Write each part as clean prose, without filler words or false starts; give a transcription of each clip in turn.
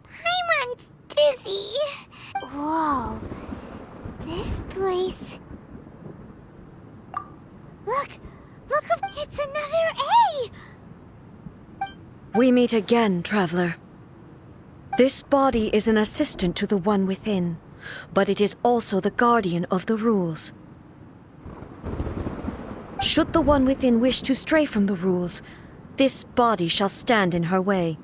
Paimon's dizzy. Whoa. This place... Look! It's another A! We meet again, traveler. This body is an assistant to the one within, but it is also the guardian of the rules. Should the one within wish to stray from the rules, this body shall stand in her way.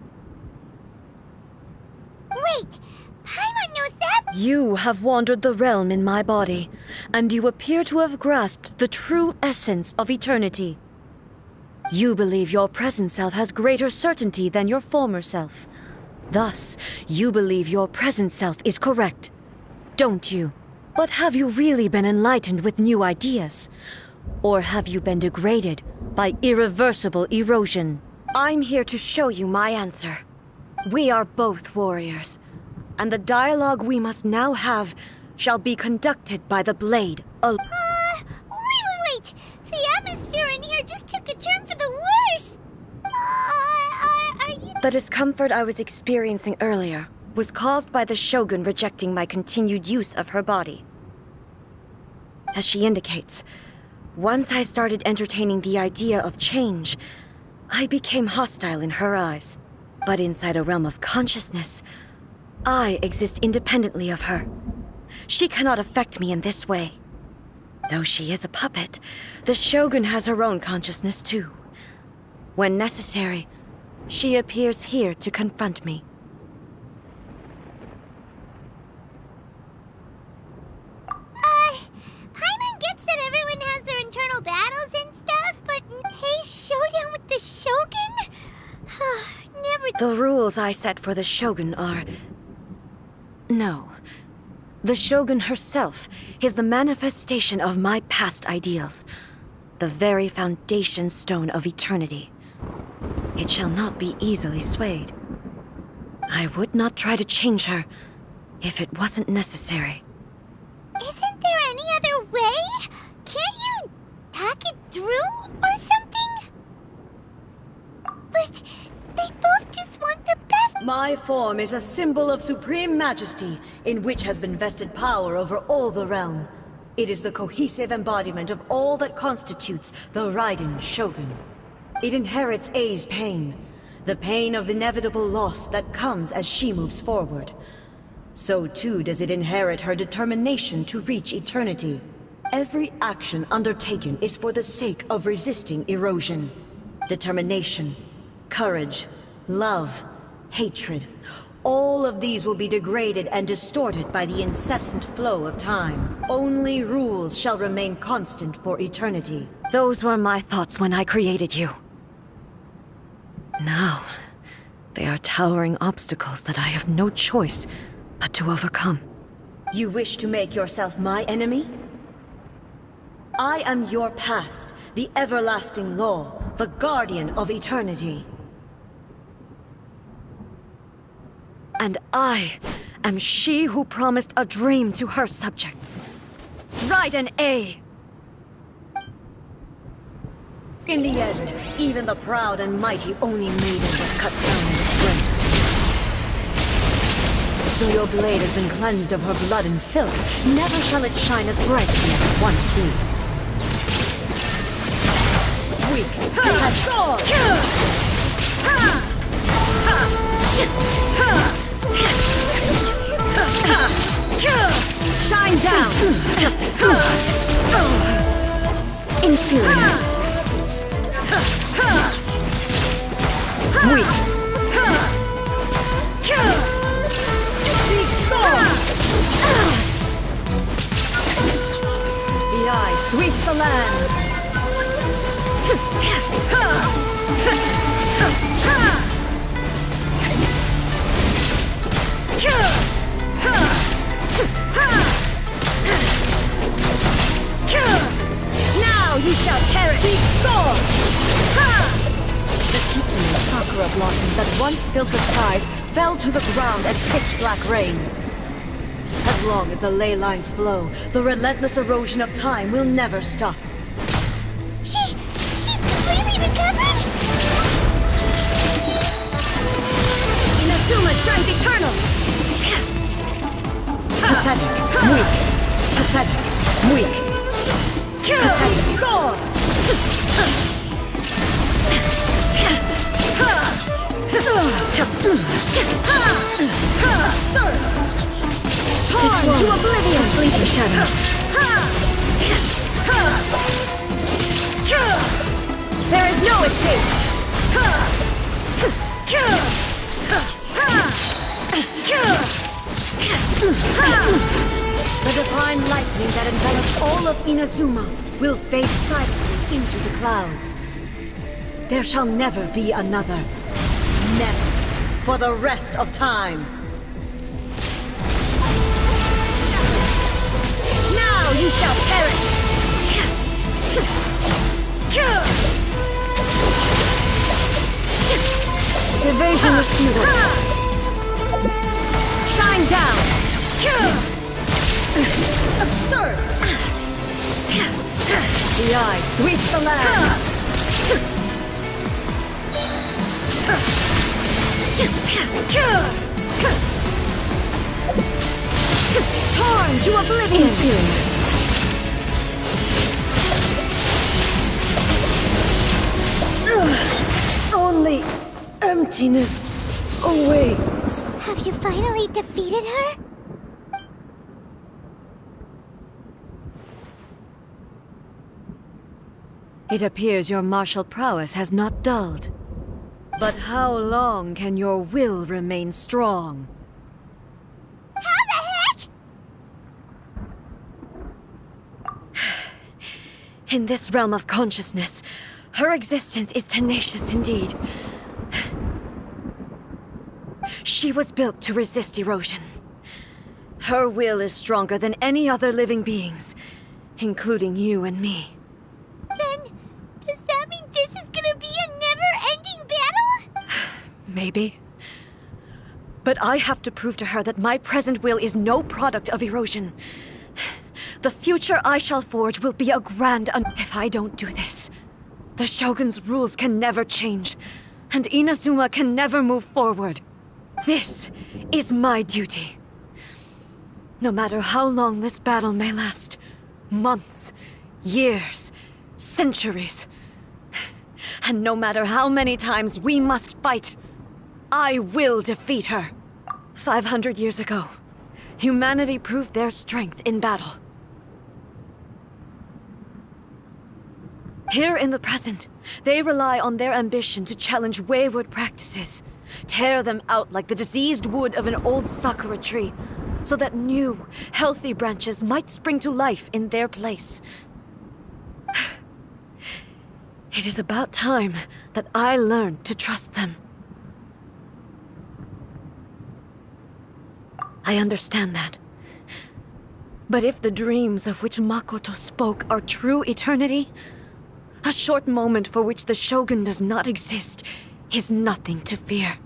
Wait! Paimon knows that? You have wandered the realm in my body, and you appear to have grasped the true essence of eternity. You believe your present self has greater certainty than your former self. Thus, you believe your present self is correct, don't you? But have you really been enlightened with new ideas? Or have you been degraded by irreversible erosion? I'm here to show you my answer. We are both warriors, and the dialogue we must now have shall be conducted by the blade alone. Wait! The atmosphere in here just took a turn for the worse! Are you... The discomfort I was experiencing earlier was caused by the Shogun rejecting my continued use of her body. As she indicates, once I started entertaining the idea of change, I became hostile in her eyes. But inside a realm of consciousness, I exist independently of her. She cannot affect me in this way. Though she is a puppet, the Shogun has her own consciousness too. When necessary, she appears here to confront me. Paimon gets that everyone has their internal battles and stuff, but hey, showdown with the Shogun? Never... The rules I set for the Shogun are... No. The Shogun herself is the manifestation of my past ideals. The very foundation stone of eternity. It shall not be easily swayed. I would not try to change her if it wasn't necessary. Isn't there any other way? Can't you talk it through or something? But they both just want the best. My form is a symbol of supreme majesty, in which has been vested power over all the realm. It is the cohesive embodiment of all that constitutes the Raiden Shogun. It inherits Ei's pain, the pain of inevitable loss that comes as she moves forward. So too does it inherit her determination to reach eternity. Every action undertaken is for the sake of resisting erosion. Determination, courage, love, hatred. All of these will be degraded and distorted by the incessant flow of time. Only rules shall remain constant for eternity. Those were my thoughts when I created you. Now, they are towering obstacles that I have no choice but to overcome. You wish to make yourself my enemy? I am your past, the everlasting law, the guardian of eternity. And I am she who promised a dream to her subjects. Raiden A. In the end, even the proud and mighty Oni maiden was cut down and disgraced. Though your blade has been cleansed of her blood and filth, never shall it shine as brightly as it once did. Weak, have sword! Shine down! Inferior. Weak. The eye sweeps the lands. Now you shall perish! Be gone! The Kitsune sakura blossoms that once filled the skies fell to the ground as pitch-black rain. As long as the ley lines flow, the relentless erosion of time will never stop. She's completely recovered? Inazuma Pathetic. Weak. Pathetic. Gone! Torn to oblivion! Fleeting shadow. There is no escape! The divine lightning that envelops all of Inazuma will fade silently into the clouds. There shall never be another. Never. For the rest of time. Now you shall perish! Evasion is futile. Shine down! Absurd! The eye sweeps the land! Torn to oblivion! Only emptiness awaits. Have you finally defeated her? It appears your martial prowess has not dulled. But how long can your will remain strong? How the heck? In this realm of consciousness, her existence is tenacious indeed. She was built to resist erosion. Her will is stronger than any other living being's, including you and me. Then, does that mean this is gonna be a never-ending battle? Maybe. But I have to prove to her that my present will is no product of erosion. The future I shall forge will be a grand If I don't do this, the Shogun's rules can never change, and Inazuma can never move forward. This is my duty. No matter how long this battle may last, months, years, centuries, and no matter how many times we must fight, I will defeat her. 500 years ago, humanity proved their strength in battle. Here in the present, they rely on their ambition to challenge wayward practices, tear them out like the diseased wood of an old sakura tree, so that new, healthy branches might spring to life in their place. It is about time that I learned to trust them. I understand that. But if the dreams of which Makoto spoke are true eternity, a short moment for which the Shogun does not exist is nothing to fear.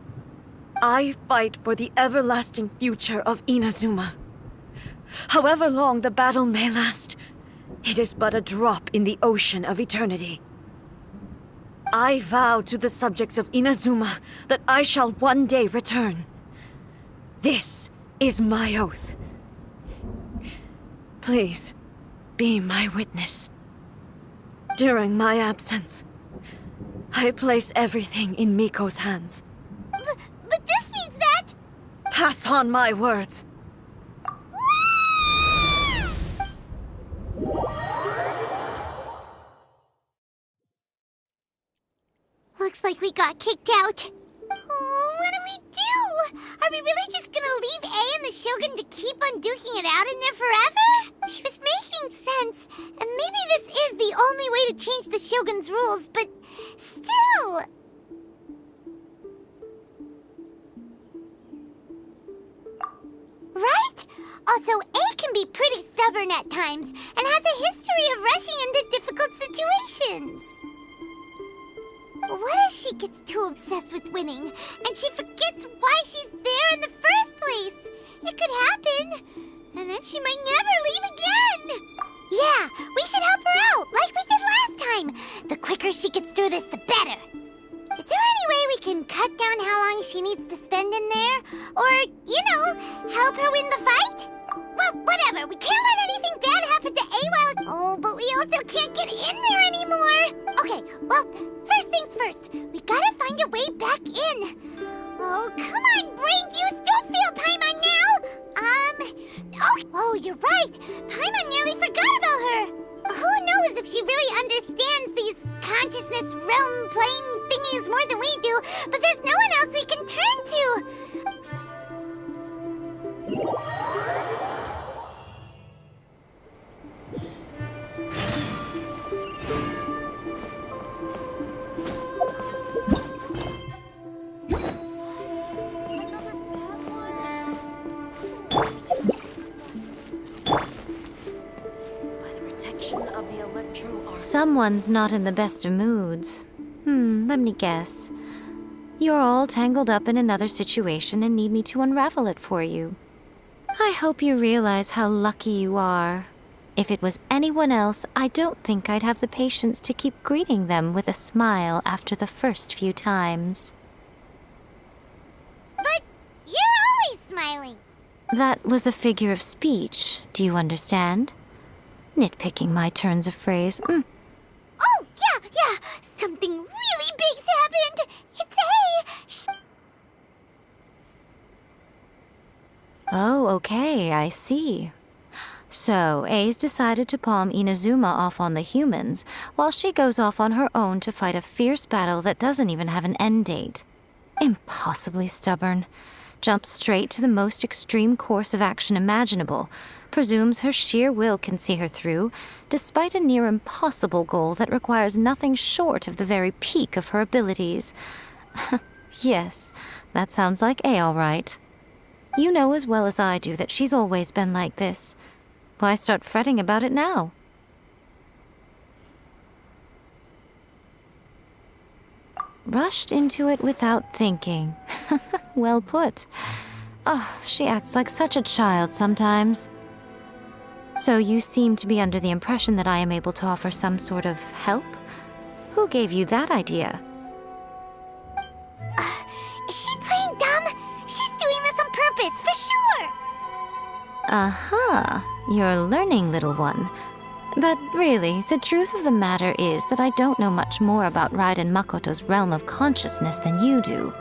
I fight for the everlasting future of Inazuma. However long the battle may last, it is but a drop in the ocean of eternity. I vow to the subjects of Inazuma that I shall one day return. This is my oath. Please, be my witness. During my absence, I place everything in Miko's hands. But this means that... Pass on my words. Looks like we got kicked out. Oh, what do we do? Are we really just gonna leave A and the Shogun to keep on duking it out in there forever? She was making sense, and maybe this is the only way to change the Shogun's rules, but still... Right? Also, A can be pretty stubborn at times, and has a history of rushing into difficult situations. What if she gets too obsessed with winning, and she forgets why she's there in the first place? It could happen, and then she might never leave again. Yeah, we should help her out, like we did last time. The quicker she gets through this, the better. Is there any way we can cut down how long she needs to spend in there? Or, you know, help her win the fight? Well, whatever, we can't let anything bad Oh, but we also can't get in there anymore. Okay, well, first things first. We gotta find a way back in. Oh, come on, brain juice. Don't feel Paimon now. Oh, you're right. Paimon nearly forgot about her. Who knows if she really understands these consciousness realm plane thingies more than we do, but there's no one else we can turn to. Someone's not in the best of moods. Let me guess. You're all tangled up in another situation and need me to unravel it for you. I hope you realize how lucky you are. If it was anyone else, I don't think I'd have the patience to keep greeting them with a smile after the first few times. But you're always smiling. That was a figure of speech, do you understand? Nitpicking my turns of phrase. Oh, yeah. Something really big's happened. It's A. Oh, okay, I see. So, A's decided to palm Inazuma off on the humans, while she goes off on her own to fight a fierce battle that doesn't even have an end date. Impossibly stubborn. Jumps straight to the most extreme course of action imaginable, presumes her sheer will can see her through, despite a near impossible goal that requires nothing short of the very peak of her abilities. Yes, that sounds like A all right. You know as well as I do that she's always been like this. Why start fretting about it now? Rushed into it without thinking. Well put. Oh, she acts like such a child sometimes. So you seem to be under the impression that I am able to offer some sort of help? Who gave you that idea? Is she playing dumb? She's doing this on purpose, for sure. Aha, you're learning, little one. But really, the truth of the matter is that I don't know much more about Raiden Makoto's realm of consciousness than you do.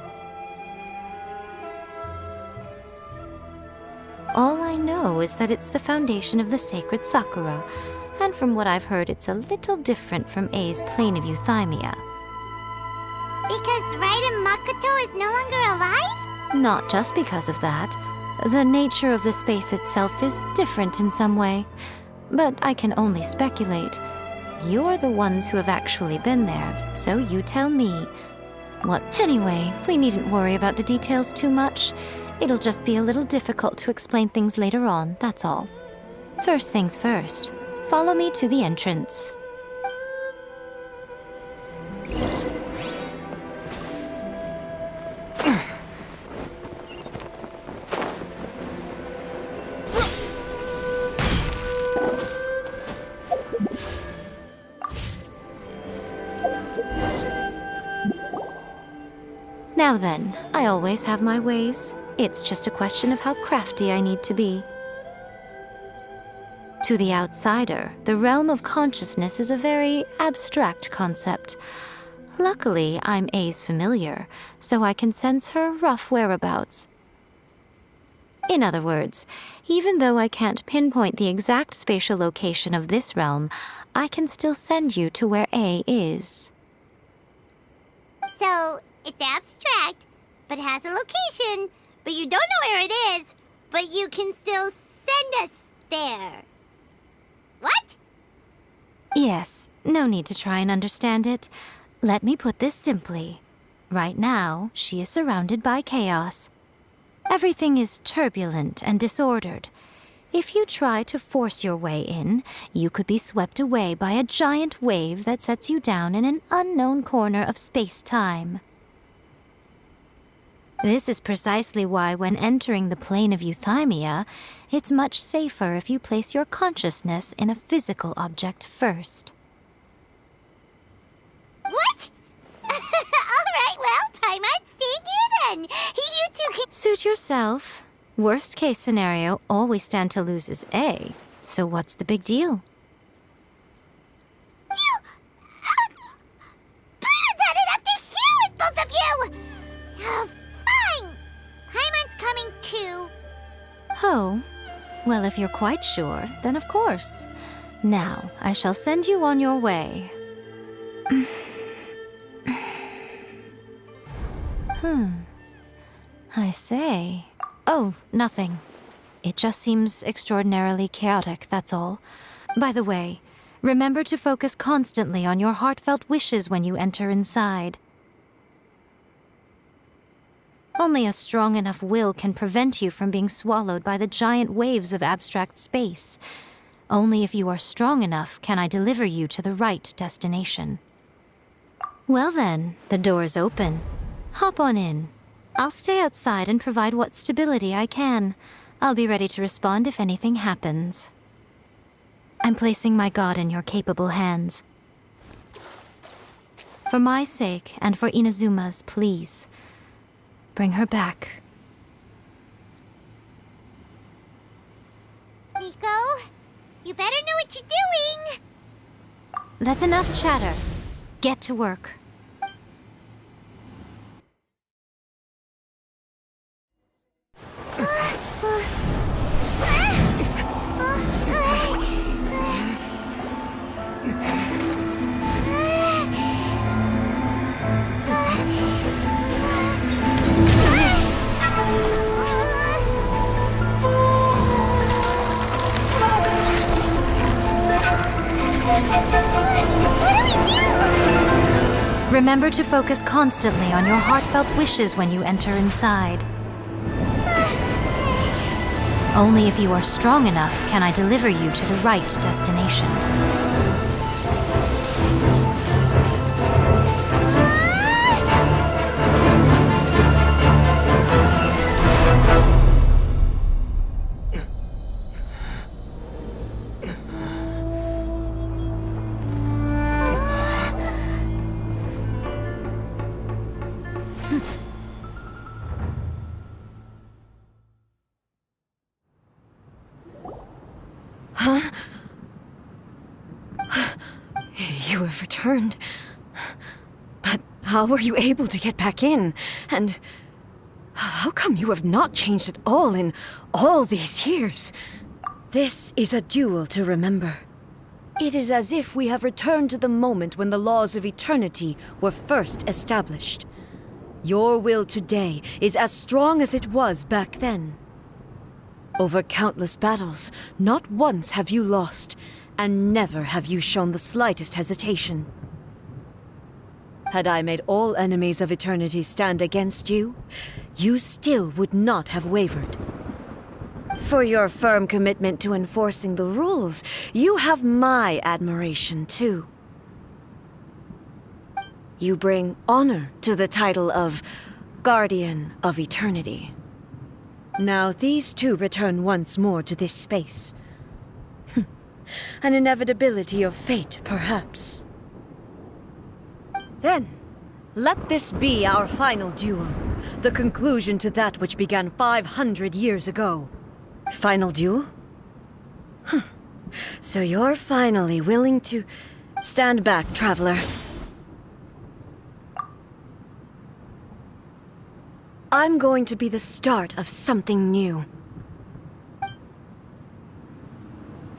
All I know is that it's the foundation of the sacred Sakura, and from what I've heard, it's a little different from A's plane of euthymia. Because Raiden Makoto is no longer alive? Not just because of that. The nature of the space itself is different in some way. But I can only speculate. You're the ones who have actually been there, so you tell me. What? Anyway, we needn't worry about the details too much. It'll just be a little difficult to explain things later on, that's all. First things first, follow me to the entrance. Now then, I always have my ways. It's just a question of how crafty I need to be. To the outsider, the realm of consciousness is a very abstract concept. Luckily, I'm A's familiar, so I can sense her rough whereabouts. In other words, even though I can't pinpoint the exact spatial location of this realm, I can still send you to where A is. So, it's abstract, but has a location. But you don't know where it is, but you can still send us there. What? Yes, no need to try and understand it. Let me put this simply. Right now, she is surrounded by chaos. Everything is turbulent and disordered. If you try to force your way in, you could be swept away by a giant wave that sets you down in an unknown corner of space-time. This is precisely why when entering the plane of euthymia, it's much safer if you place your consciousness in a physical object first. What? All right, well, Paimon, stand here then. You two can... Suit yourself. Worst case scenario, all we stand to lose is A. So what's the big deal? Oh, well, if you're quite sure, then of course. Now, I shall send you on your way. I say. Oh, nothing. It just seems extraordinarily chaotic, that's all. By the way, remember to focus constantly on your heartfelt wishes when you enter inside. Only a strong enough will can prevent you from being swallowed by the giant waves of abstract space. Only if you are strong enough can I deliver you to the right destination. Well then, the door's open. Hop on in. I'll stay outside and provide what stability I can. I'll be ready to respond if anything happens. I'm placing my god in your capable hands. For my sake, and for Inazuma's, please. Bring her back. Miko, you better know what you're doing! That's enough chatter. Get to work. Remember to focus constantly on your heartfelt wishes when you enter inside. Only if you are strong enough can I deliver you to the right destination. Huh? You have returned. But how were you able to get back in? And how come you have not changed at all in all these years? This is a duel to remember. It is as if we have returned to the moment when the laws of eternity were first established. Your will today is as strong as it was back then. Over countless battles, not once have you lost, and never have you shown the slightest hesitation. Had I made all enemies of eternity stand against you, you still would not have wavered. For your firm commitment to enforcing the rules, you have my admiration too. You bring honor to the title of Guardian of Eternity. Now these two return once more to this space. An inevitability of fate, perhaps. Then, let this be our final duel. The conclusion to that which began 500 years ago. Final duel? So you're finally willing to stand back, traveler. I'm going to be the start of something new.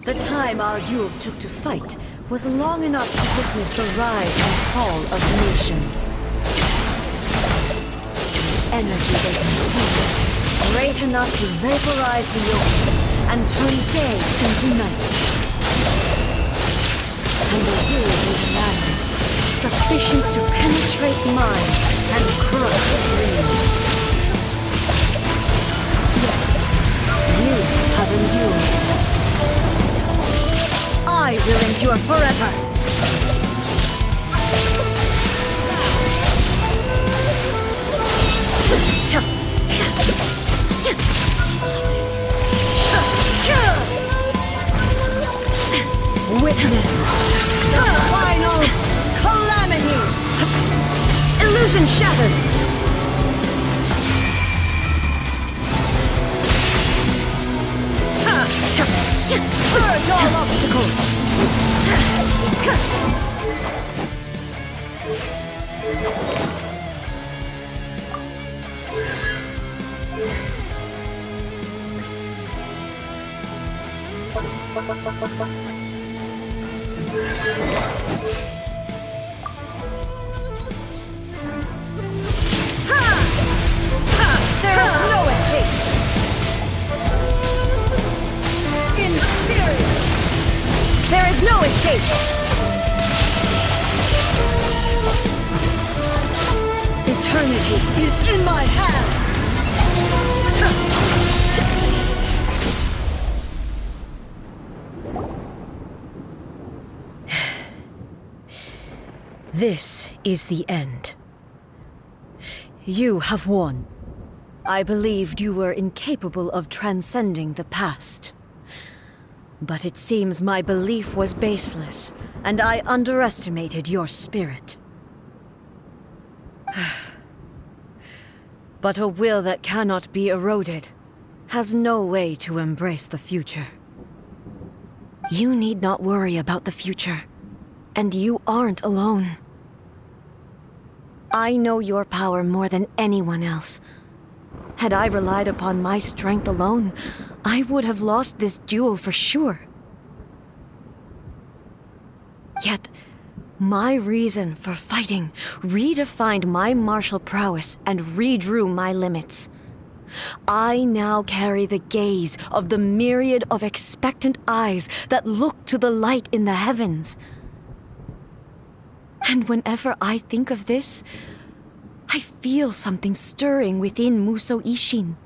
The time our duels took to fight was long enough to witness the rise and fall of nations. The energy they consumed, great enough to vaporize the oceans and turn day into night. And the will they commanded, sufficient to penetrate minds and crush dreams. You have endured. I will endure forever. Witness the final calamity. Illusion shattered. Purge all obstacles! There is no escape! Inferior! There is no escape! Eternity is in my hands! This is the end. You have won. I believed you were incapable of transcending the past. But it seems my belief was baseless, and I underestimated your spirit. But a will that cannot be eroded has no way to embrace the future. You need not worry about the future, and you aren't alone. I know your power more than anyone else. Had I relied upon my strength alone, I would have lost this duel for sure. Yet, my reason for fighting redefined my martial prowess and redrew my limits. I now carry the gaze of the myriad of expectant eyes that look to the light in the heavens. And whenever I think of this, I feel something stirring within Musou Ishin.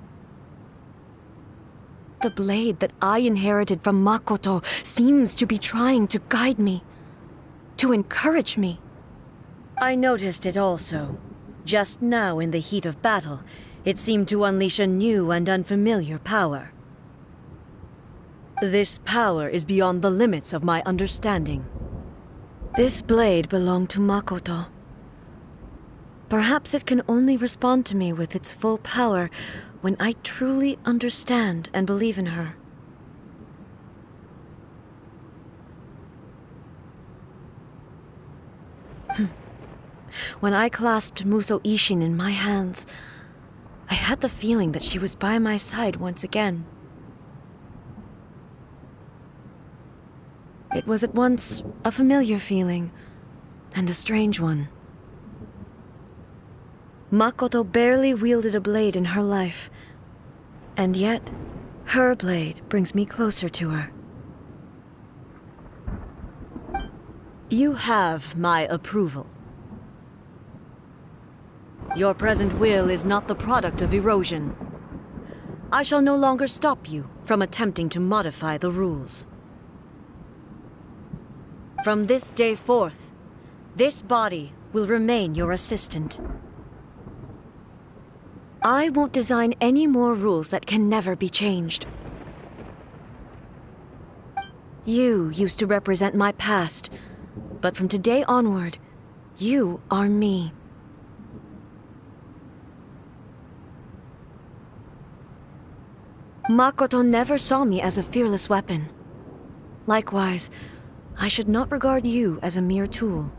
The blade that I inherited from Makoto seems to be trying to guide me, to encourage me. I noticed it also. Just now in the heat of battle, it seemed to unleash a new and unfamiliar power. This power is beyond the limits of my understanding. This blade belonged to Makoto. Perhaps it can only respond to me with its full power when I truly understand and believe in her. When I clasped Musou Ishin in my hands, I had the feeling that she was by my side once again. It was at once a familiar feeling and a strange one. Makoto barely wielded a blade in her life, and yet her blade brings me closer to her. You have my approval. Your present will is not the product of erosion. I shall no longer stop you from attempting to modify the rules. From this day forth, this body will remain your assistant. I won't design any more rules that can never be changed. You used to represent my past, but from today onward, you are me. Makoto never saw me as a fearless weapon. Likewise, I should not regard you as a mere tool.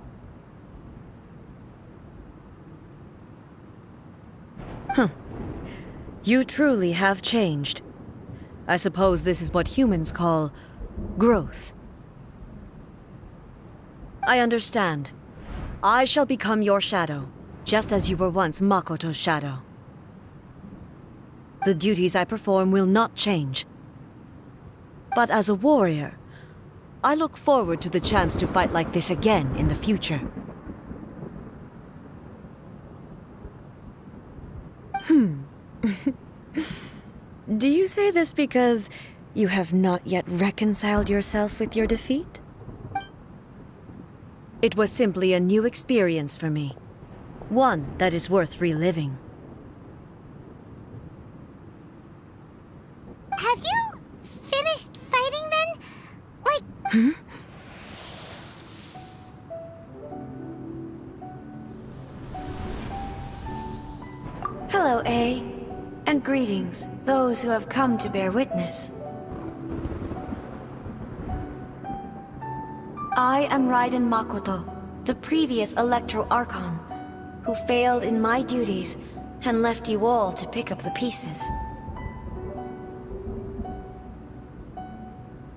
You truly have changed. I suppose this is what humans call growth. I understand. I shall become your shadow, just as you were once Makoto's shadow. The duties I perform will not change. But as a warrior, I look forward to the chance to fight like this again in the future. Do you say this because you have not yet reconciled yourself with your defeat? It was simply a new experience for me. One that is worth reliving. Have you finished fighting then? Like... Hello, A. And greetings, those who have come to bear witness. I am Raiden Makoto, the previous Electro Archon, who failed in my duties and left you all to pick up the pieces.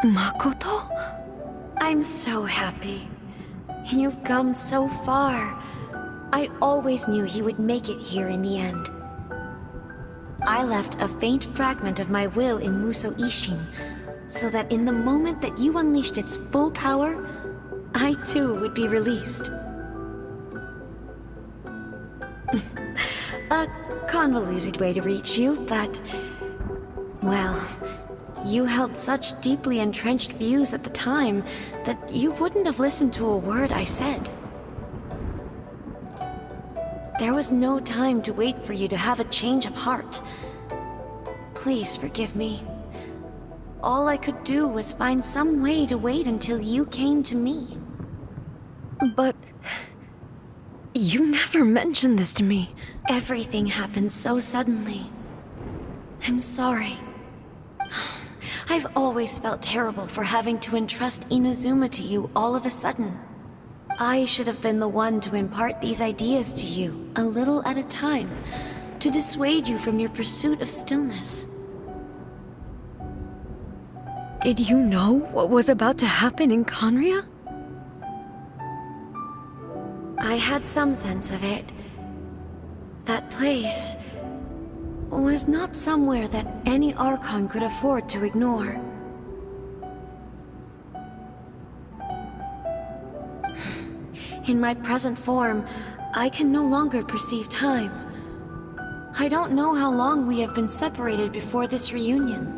Makoto? I'm so happy. You've come so far. I always knew you would make it here in the end. I left a faint fragment of my will in Muso Ishin, so that in the moment that you unleashed its full power, I too would be released. A convoluted way to reach you, but... well, you held such deeply entrenched views at the time that you wouldn't have listened to a word I said. There was no time to wait for you to have a change of heart. Please forgive me. All I could do was find some way to wait until you came to me. But... you never mentioned this to me. Everything happened so suddenly. I'm sorry. I've always felt terrible for having to entrust Inazuma to you all of a sudden. I should have been the one to impart these ideas to you, a little at a time, to dissuade you from your pursuit of stillness. Did you know what was about to happen in Conria? I had some sense of it. That place was not somewhere that any Archon could afford to ignore. In my present form, I can no longer perceive time. I don't know how long we have been separated before this reunion,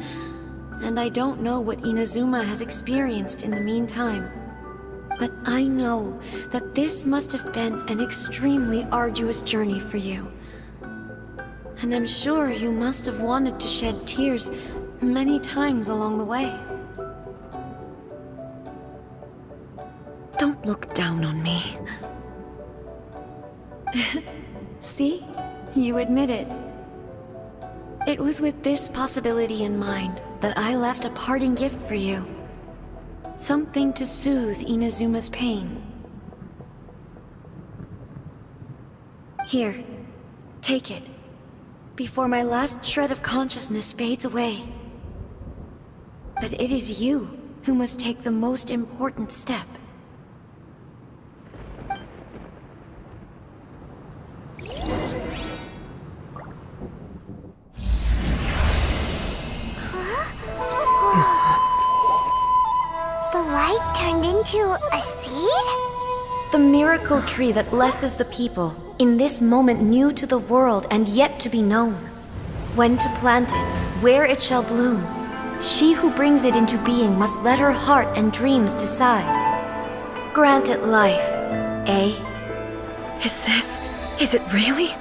and I don't know what Inazuma has experienced in the meantime. But I know that this must have been an extremely arduous journey for you. And I'm sure you must have wanted to shed tears many times along the way. Don't look down on me. See? You admit it. It was with this possibility in mind that I left a parting gift for you. Something to soothe Inazuma's pain. Here, take it, before my last shred of consciousness fades away. But it is you who must take the most important step. A seed? The miracle tree that blesses the people, in this moment new to the world and yet to be known. When to plant it, where it shall bloom, she who brings it into being must let her heart and dreams decide. Grant it life, eh? Is it really?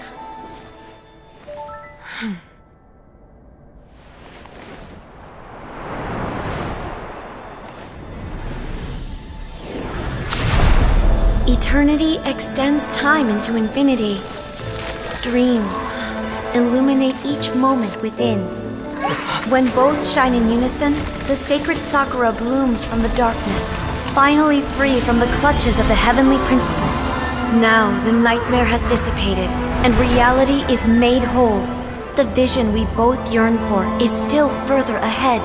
Eternity extends time into infinity. Dreams illuminate each moment within. When both shine in unison, the sacred Sakura blooms from the darkness, finally free from the clutches of the heavenly principles. Now the nightmare has dissipated, and reality is made whole. The vision we both yearn for is still further ahead.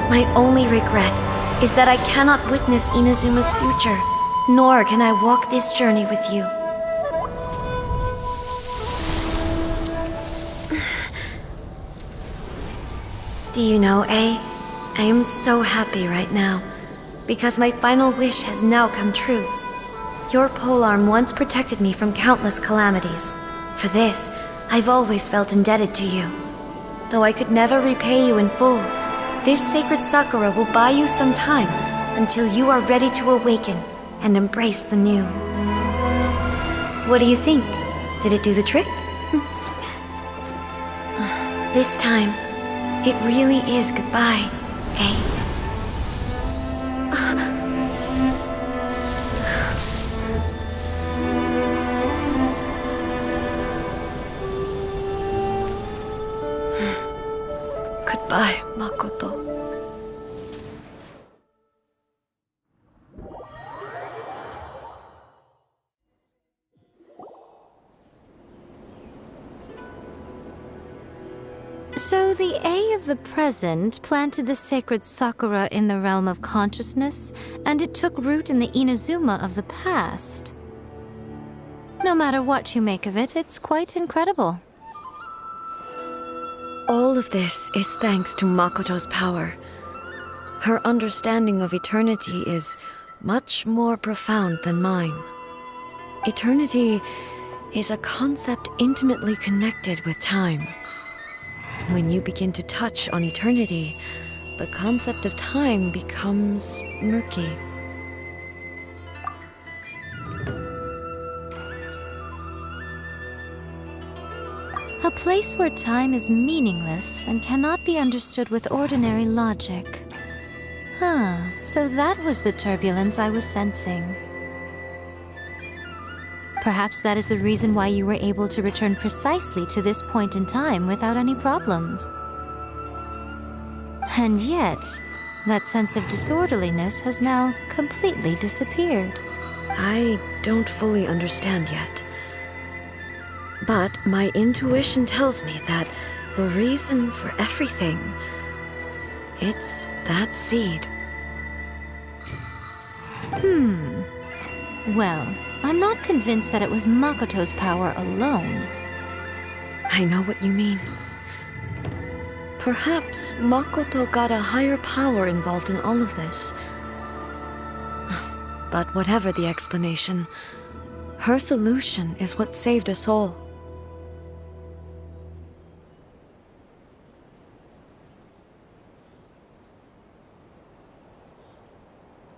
My only regret is that I cannot witness Inazuma's future. Nor can I walk this journey with you. Do you know, I am so happy right now, because my final wish has now come true. Your polearm once protected me from countless calamities. For this, I've always felt indebted to you. Though I could never repay you in full, this sacred Sakura will buy you some time until you are ready to awaken and embrace the new. What do you think? Did it do the trick? This time, it really is goodbye, eh? Goodbye, Makoto. So the A of the present planted the sacred Sakura in the realm of consciousness, and it took root in the Inazuma of the past. No matter what you make of it, it's quite incredible. All of this is thanks to Makoto's power. Her understanding of eternity is much more profound than mine. Eternity is a concept intimately connected with time. When you begin to touch on eternity, the concept of time becomes murky. A place where time is meaningless and cannot be understood with ordinary logic. So that was the turbulence I was sensing. Perhaps that is the reason why you were able to return precisely to this point in time without any problems. And yet, that sense of disorderliness has now completely disappeared. I don't fully understand yet. But my intuition tells me that the reason for everything, it's that seed. Well, I'm not convinced that it was Makoto's power alone. I know what you mean. Perhaps Makoto got a higher power involved in all of this. But whatever the explanation, her solution is what saved us all.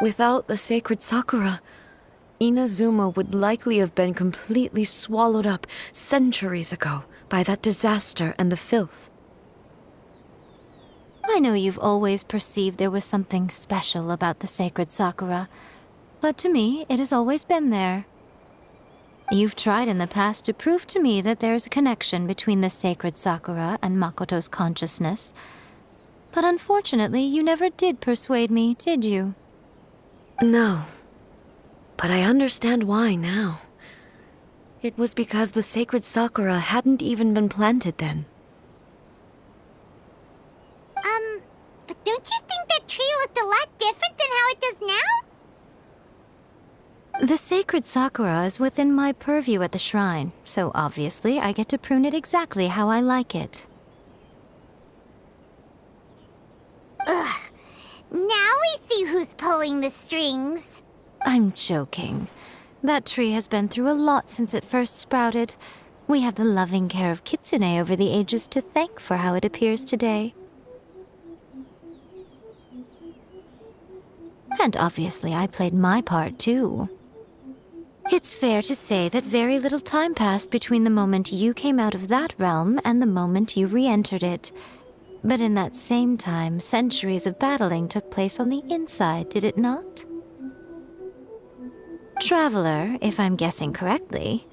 Without the sacred Sakura, Inazuma would likely have been completely swallowed up centuries ago by that disaster and the filth. I know you've always perceived there was something special about the sacred Sakura, but to me, it has always been there. You've tried in the past to prove to me that there's a connection between the sacred Sakura and Makoto's consciousness, but unfortunately, you never did persuade me, did you? No, but I understand why now. It was because the sacred Sakura hadn't even been planted then. But don't you think that tree looked a lot different than how it does now? The sacred Sakura is within my purview at the shrine, so obviously I get to prune it exactly how I like it. Ugh. Now we see who's pulling the strings. I'm joking. That tree has been through a lot since it first sprouted. We have the loving care of Kitsune over the ages to thank for how it appears today. And obviously I played my part too. It's fair to say that very little time passed between the moment you came out of that realm and the moment you re-entered it. But in that same time, centuries of battling took place on the inside, did it not? Traveler, if I'm guessing correctly,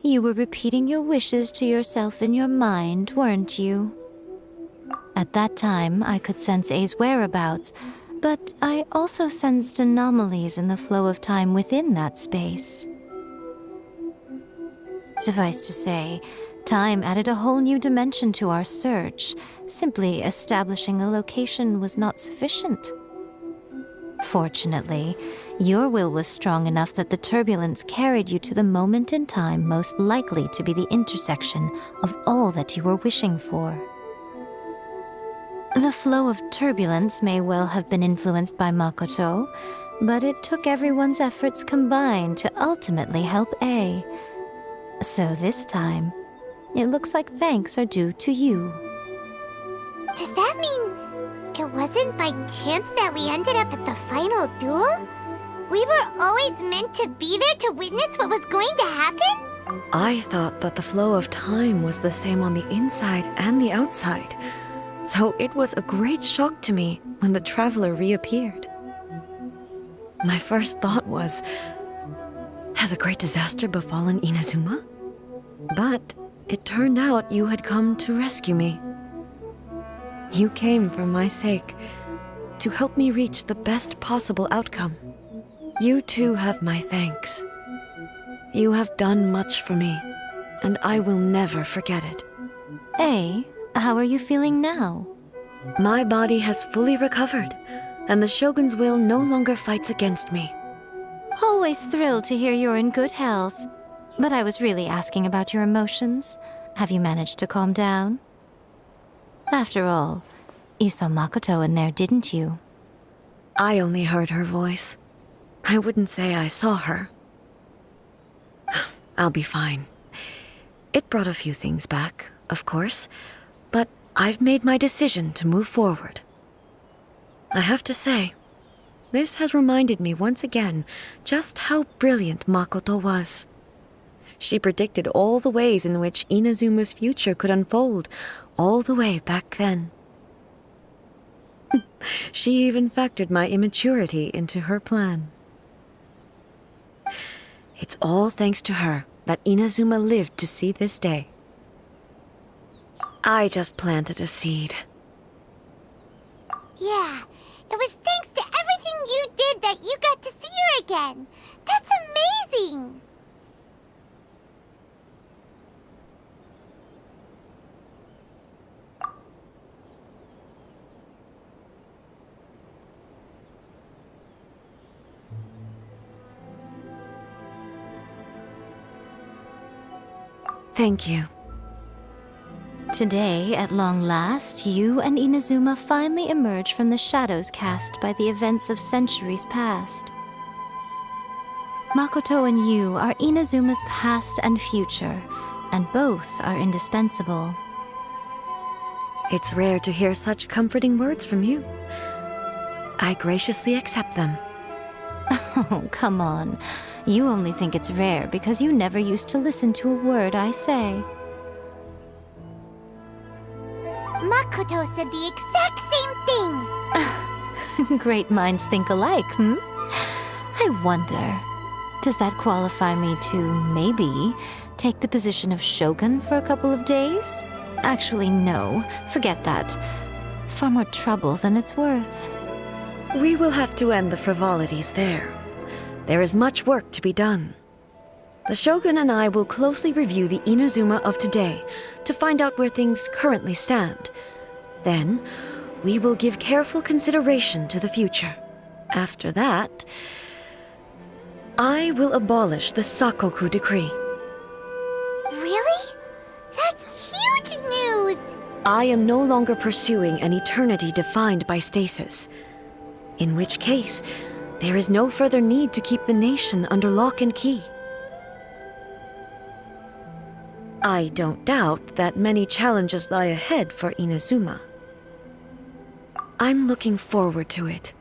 you were repeating your wishes to yourself in your mind, weren't you? At that time, I could sense A's whereabouts, but I also sensed anomalies in the flow of time within that space. Suffice to say, time added a whole new dimension to our search. Simply establishing a location was not sufficient. Fortunately, your will was strong enough that the turbulence carried you to the moment in time most likely to be the intersection of all that you were wishing for. The flow of turbulence may well have been influenced by Makoto, but it took everyone's efforts combined to ultimately help A. So this time, it looks like thanks are due to you. Does that mean it wasn't by chance that we ended up at the final duel? We were always meant to be there to witness what was going to happen? I thought that the flow of time was the same on the inside and the outside, so it was a great shock to me when the traveler reappeared. My first thought was, has a great disaster befallen Inazuma? But it turned out you had come to rescue me. You came for my sake, to help me reach the best possible outcome. You too have my thanks. You have done much for me, and I will never forget it. A, How are you feeling now? My body has fully recovered, and the Shogun's will no longer fights against me. Always thrilled to hear you're in good health. But I was really asking about your emotions. Have you managed to calm down? After all, you saw Makoto in there, didn't you? I only heard her voice. I wouldn't say I saw her. I'll be fine. It brought a few things back, of course, but I've made my decision to move forward. I have to say, this has reminded me once again just how brilliant Makoto was. She predicted all the ways in which Inazuma's future could unfold, all the way back then. She even factored my immaturity into her plan. It's all thanks to her that Inazuma lived to see this day. I just planted a seed. Yeah, it was thanks to everything you did that you got to see her again. That's amazing! Thank you. Today, at long last, you and Inazuma finally emerge from the shadows cast by the events of centuries past. Makoto and you are Inazuma's past and future, and both are indispensable. It's rare to hear such comforting words from you. I graciously accept them. Oh, come on. You only think it's rare because you never used to listen to a word I say. Makoto said the exact same thing! Great minds think alike, hmm? I wonder, does that qualify me to, maybe, take the position of Shogun for a couple of days? Actually, no. Forget that. Far more trouble than it's worth. We will have to end the frivolities there. There is much work to be done. The Shogun and I will closely review the Inazuma of today to find out where things currently stand. Then, we will give careful consideration to the future. After that, I will abolish the Sakoku decree. Really? That's huge news! I am no longer pursuing an eternity defined by stasis. In which case, there is no further need to keep the nation under lock and key. I don't doubt that many challenges lie ahead for Inazuma. I'm looking forward to it.